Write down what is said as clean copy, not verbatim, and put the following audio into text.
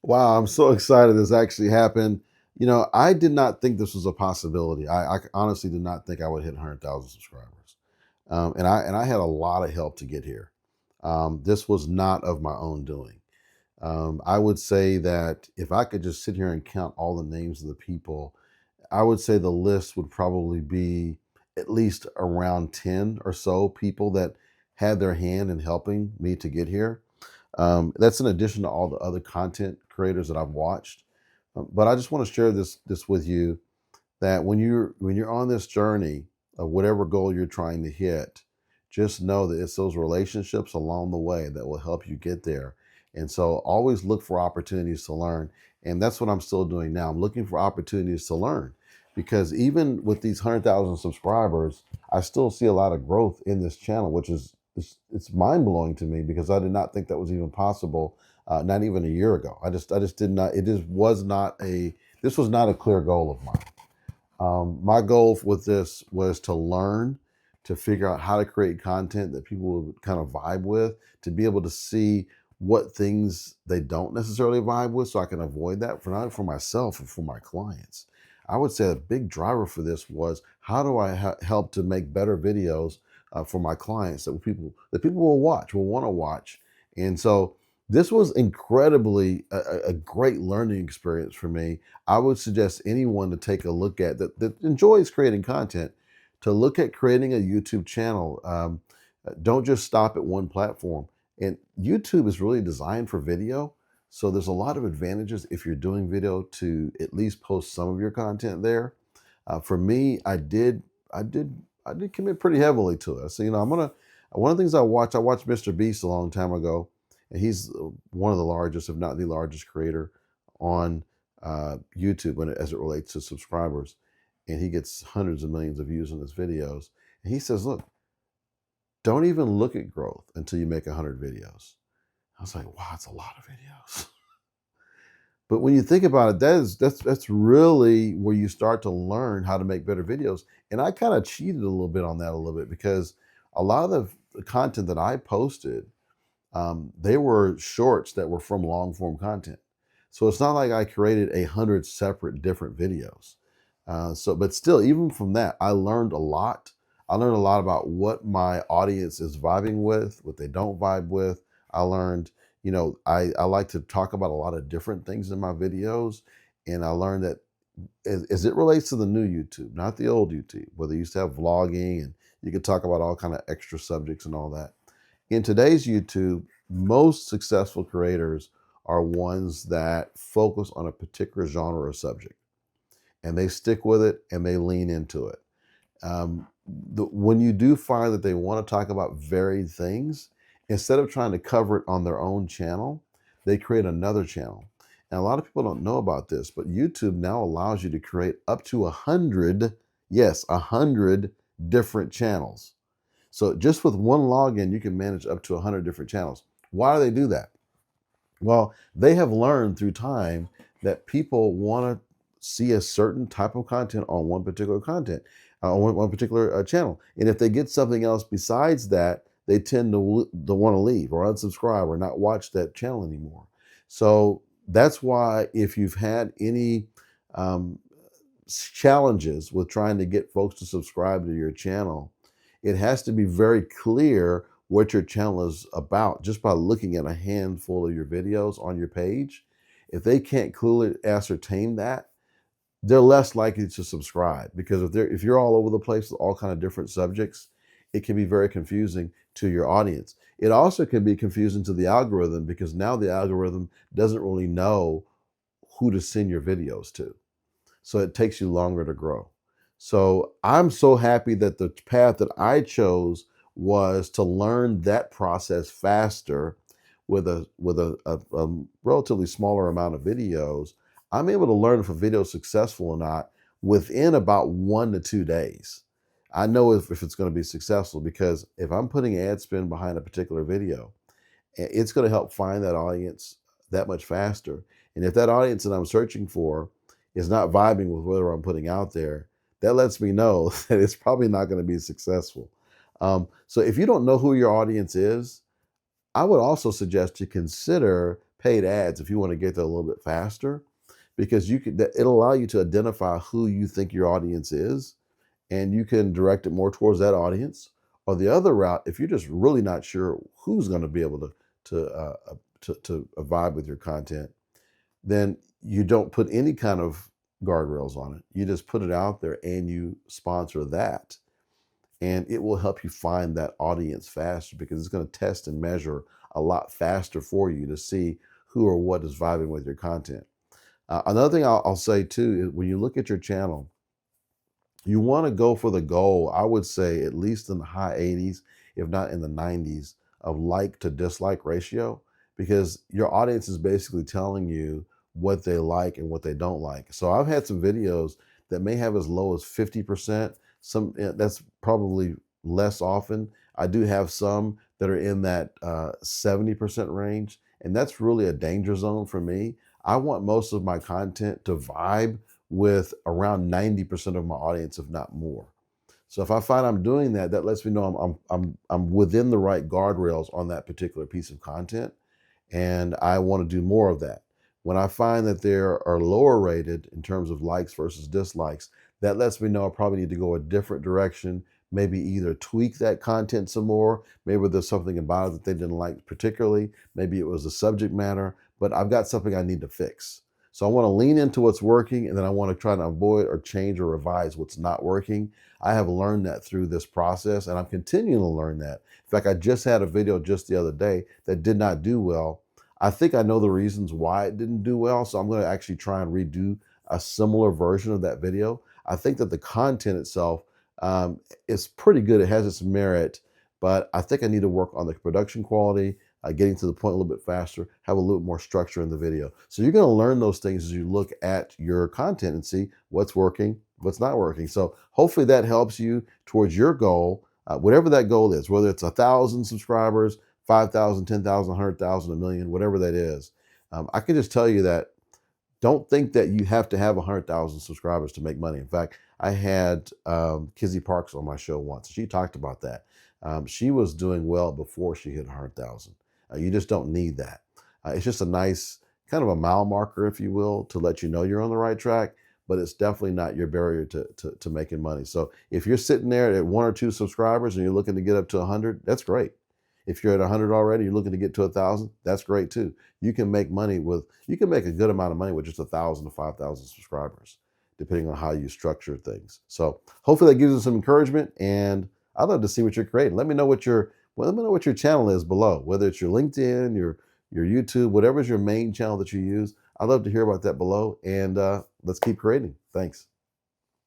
Wow, I'm so excited this actually happened. You know, I did not think this was a possibility. I honestly did not think I would hit 100,000 subscribers, and I had a lot of help to get here. This was not of my own doing. I would say that if I could just sit here and count all the names of the people, I would say the list would probably be at least around 10 or so people that had their hand in helping me to get here. That's in addition to all the other content creators that I've watched. But I just want to share this with you that when you're on this journey of whatever goal you're trying to hit, just know that it's those relationships along the way that will help you get there. And so always look for opportunities to learn. And that's what I'm still doing now. I'm looking for opportunities to learn because even with these 100,000 subscribers, I still see a lot of growth in this channel, which is it's mind blowing to me because I did not think that was even possible. Not even a year ago. I just did not. It just was not a. This was not a clear goal of mine. My goal with this was to learn, to figure out how to create content that people would kind of vibe with, to be able to see what things they don't necessarily vibe with so I can avoid that for not for myself and for my clients. I would say a big driver for this was how do I help to make better videos for my clients that people will want to watch. And so this was incredibly a great learning experience for me. I would suggest anyone to take a look at that enjoys creating content to look at creating a YouTube channel. Don't just stop at one platform. And YouTube is really designed for video. So there's a lot of advantages if you're doing video to at least post some of your content there. For me, I did commit pretty heavily to it. So, one of the things I watched MrBeast a long time ago, and he's one of the largest, if not the largest creator on YouTube as it relates to subscribers. And he gets hundreds of millions of views on his videos. And he says, look, don't even look at growth until you make 100 videos. I was like, wow, that's a lot of videos. But when you think about it, that's really where you start to learn how to make better videos. And I kind of cheated a little bit on that a little bit because a lot of the content that I posted, they were shorts that were from long form content. So it's not like I created 100 separate different videos. But still, even from that, I learned a lot. I learned a lot about what my audience is vibing with, what they don't vibe with. I learned, I like to talk about a lot of different things in my videos. And I learned that as it relates to the new YouTube, not the old YouTube, where they used to have vlogging and you could talk about all kind of extra subjects and all that. In today's YouTube, most successful creators are ones that focus on a particular genre or subject and they stick with it and they lean into it. When you do find that they want to talk about varied things, instead of trying to cover it on their own channel, they create another channel. And a lot of people don't know about this, but YouTube now allows you to create up to 100, yes, 100 different channels. So just with one login, you can manage up to 100 different channels. Why do they do that? Well, they have learned through time that people want to see a certain type of content on one particular on one particular channel. And if they get something else besides that, they tend to want to leave or unsubscribe or not watch that channel anymore. So that's why if you've had any um, challenges with trying to get folks to subscribe to your channel, it has to be very clear what your channel is about just by looking at a handful of your videos on your page. If they can't clearly ascertain that, they're less likely to subscribe because if you're all over the place with all kind of different subjects, it can be very confusing to your audience. It also can be confusing to the algorithm because now the algorithm doesn't really know who to send your videos to. So it takes you longer to grow. So I'm so happy that the path that I chose was to learn that process faster with a relatively smaller amount of videos. I'm able to learn if a video is successful or not within about 1 to 2 days. I know if it's going to be successful because if I'm putting ad spend behind a particular video, it's going to help find that audience that much faster. And if that audience that I'm searching for is not vibing with whatever I'm putting out there, that lets me know that it's probably not going to be successful. So if you don't know who your audience is, I would also suggest to consider paid ads if you want to get there a little bit faster, because it'll allow you to identify who you think your audience is, and you can direct it more towards that audience. Or the other route, if you're just really not sure who's going to be able to vibe with your content, then you don't put any kind of guardrails on it. You just put it out there and you sponsor that. And it will help you find that audience faster, because it's going to test and measure a lot faster for you to see who or what is vibing with your content. Another thing I'll say too is, when you look at your channel, you want to go for the goal, I would say at least in the high 80s, if not in the 90s, of like to dislike ratio, because your audience is basically telling you what they like and what they don't like. So I've had some videos that may have as low as 50%. That's probably less often. I do have some that are in that 70% range, and that's really a danger zone for me. I want most of my content to vibe with around 90% of my audience, if not more. So if I find I'm doing that, that lets me know I'm within the right guardrails on that particular piece of content, and I want to do more of that. When I find that there are lower rated in terms of likes versus dislikes, that lets me know I probably need to go a different direction, maybe either tweak that content some more, maybe there's something about it that they didn't like particularly, maybe it was the subject matter, but I've got something I need to fix. So I want to lean into what's working, and then I want to try to avoid or change or revise what's not working. I have learned that through this process, and I'm continuing to learn that. In fact, I just had a video just the other day that did not do well. I think I know the reasons why it didn't do well, so I'm going to actually try and redo a similar version of that video. I think that the content itself is pretty good. It has its merit, but I think I need to work on the production quality, getting to the point a little bit faster, have a little more structure in the video. So you're going to learn those things as you look at your content and see what's working, what's not working. So hopefully that helps you towards your goal, whatever that goal is, whether it's 1,000 subscribers, 5,000, 10,000, 100,000, a million, whatever that is. I can just tell you that don't think that you have to have 100,000 subscribers to make money. In fact, I had Kizzy Parks on my show once. She talked about that. She was doing well before she hit 100,000. You just don't need that. It's just a nice kind of a mile marker, if you will, to let you know you're on the right track, but it's definitely not your barrier to making money. So if you're sitting there at 1 or 2 subscribers and you're looking to get up to 100, that's great. If you're at 100 already, you're looking to get to 1,000, that's great too. You can make you can make a good amount of money with just 1,000 to 5,000 subscribers, depending on how you structure things. So hopefully that gives you some encouragement, and I'd love to see what you're creating. Let me know what your channel is below, whether it's your LinkedIn, your YouTube, whatever's your main channel that you use. I'd love to hear about that below, and let's keep creating. Thanks.